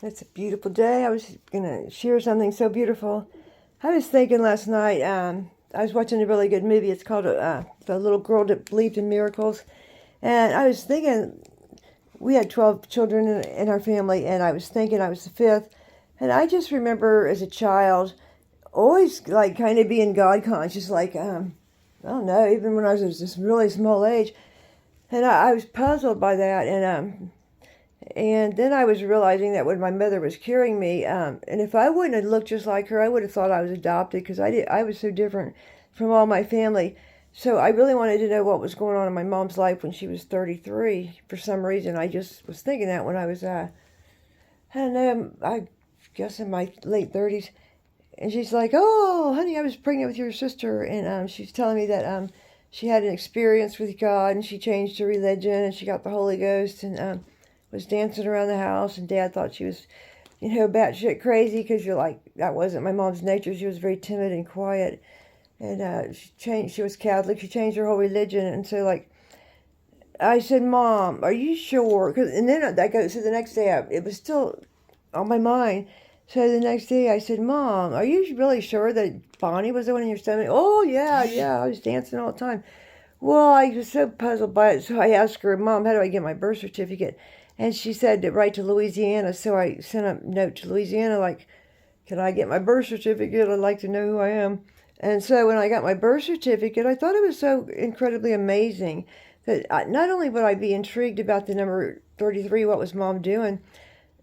It's a beautiful day. I was going to share something so beautiful. I was thinking last night, I was watching a really good movie. It's called The Little Girl That Believed in Miracles. And I was thinking, we had 12 children in our family, and I was thinking I was the fifth. And I just remember as a child always like kind of being God conscious, like, I don't know, even when I was just really small age. And I was puzzled by that. And then I was realizing that when my mother was carrying me, and if I wouldn't have looked just like her, I would have thought I was adopted because I was so different from all my family. So I really wanted to know what was going on in my mom's life when she was 33. For some reason, I just was thinking that when I was, I don't know, I guess in my late 30s. And she's like, "Oh, honey, I was pregnant with your sister." And she's telling me that she had an experience with God and she changed her religion and she got the Holy Ghost and was dancing around the house. And Dad thought she was, batshit crazy because you're like, that wasn't my mom's nature. She was very timid and quiet. And she was Catholic. She changed her whole religion. And so, like, I said, "Mom, are you sure?" And then I go, so the next day, it was still on my mind. So the next day I said, "Mom, are you really sure that Bonnie was the one in your stomach?" "Oh, yeah, I was dancing all the time." Well, I was so puzzled by it, so I asked her, "Mom, how do I get my birth certificate?" And she said to write to Louisiana, so I sent a note to Louisiana, like, "Can I get my birth certificate? I'd like to know who I am." And so when I got my birth certificate, I thought it was so incredibly amazing that not only would I be intrigued about the number 33, what was Mom doing,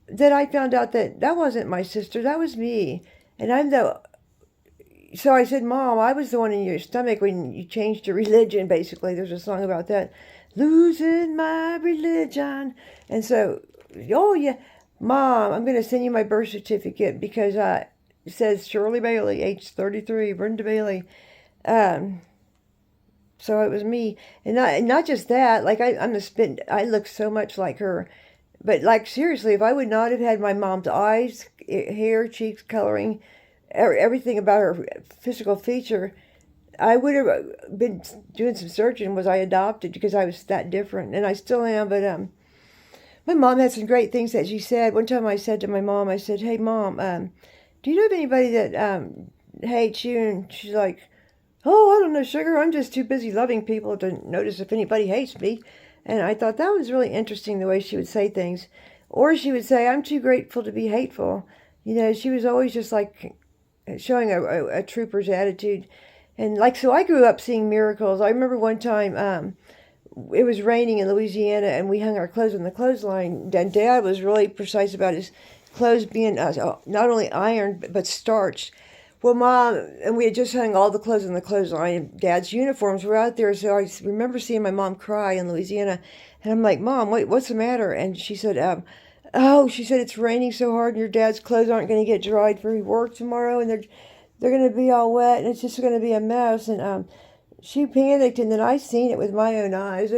that I found out that that wasn't my sister, that was me. And so I said, "Mom, I was the one in your stomach when you changed your religion," basically. There's a song about that. "Losing my religion." And so, "Oh, yeah, Mom, I'm going to send you my birth certificate because it says Shirley Bailey, age 33, Brenda Bailey." Um, so it was me. And not just that, like I look so much like her. But like seriously, if I would not have had my mom's eyes, hair, cheeks, coloring, everything about her physical feature, I would have been doing some searching. Was I adopted because I was that different, and I still am. But my mom had some great things that she said. One time I said to my mom, I said, "Hey, Mom, do you know of anybody that hates you?" And she's like, "Oh, I don't know, sugar. I'm just too busy loving people to notice if anybody hates me." And I thought that was really interesting the way she would say things. Or she would say, "I'm too grateful to be hateful." She was always just like showing a trooper's attitude. And like, so I grew up seeing miracles. I remember one time it was raining in Louisiana and we hung our clothes on the clothesline. And Dad was really precise about his clothes being not only ironed but starched. Well, Mom, and we had just hung all the clothes on the clothesline, and Dad's uniforms were out there, so I remember seeing my mom cry in Louisiana, and I'm like, "Mom, what's the matter?" And she said, "Oh," she said, "it's raining so hard, and your dad's clothes aren't going to get dried for work tomorrow, and they're going to be all wet, and it's just going to be a mess." And she panicked, and then I seen it with my own eyes.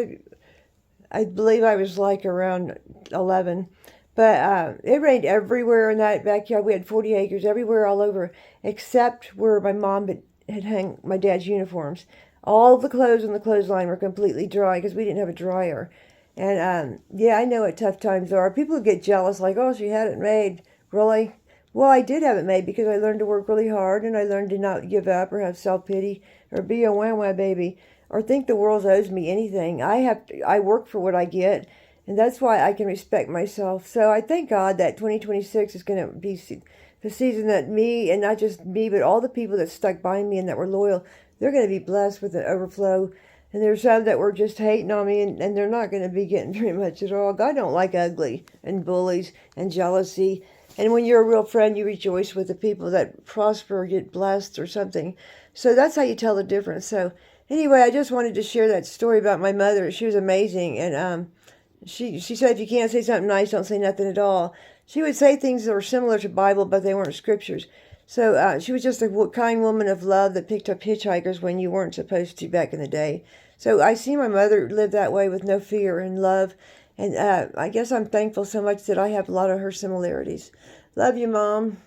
I believe I was like around 11. But it rained everywhere in that backyard. We had 40 acres everywhere all over, except where my mom had hung my dad's uniforms. All the clothes on the clothesline were completely dry because we didn't have a dryer. And yeah, I know what tough times are. People get jealous, like, "Oh, she had it made." Really? Well, I did have it made because I learned to work really hard and I learned to not give up or have self-pity or be a wah-wah baby or think the world owes me anything. I work for what I get. And that's why I can respect myself. So I thank God that 2026 is going to be the season that me, and not just me, but all the people that stuck by me and that were loyal, they're going to be blessed with an overflow. And there's some that were just hating on me, and they're not going to be getting very much at all. God don't like ugly and bullies and jealousy. And when you're a real friend, you rejoice with the people that prosper or get blessed or something. So that's how you tell the difference. So anyway, I just wanted to share that story about my mother. She was amazing. And she said, "If you can't say something nice, don't say nothing at all." She would say things that were similar to Bible, but they weren't scriptures. So she was just a kind woman of love that picked up hitchhikers when you weren't supposed to back in the day. So I see my mother live that way with no fear and love. And I guess I'm thankful so much that I have a lot of her similarities. Love you, Mom.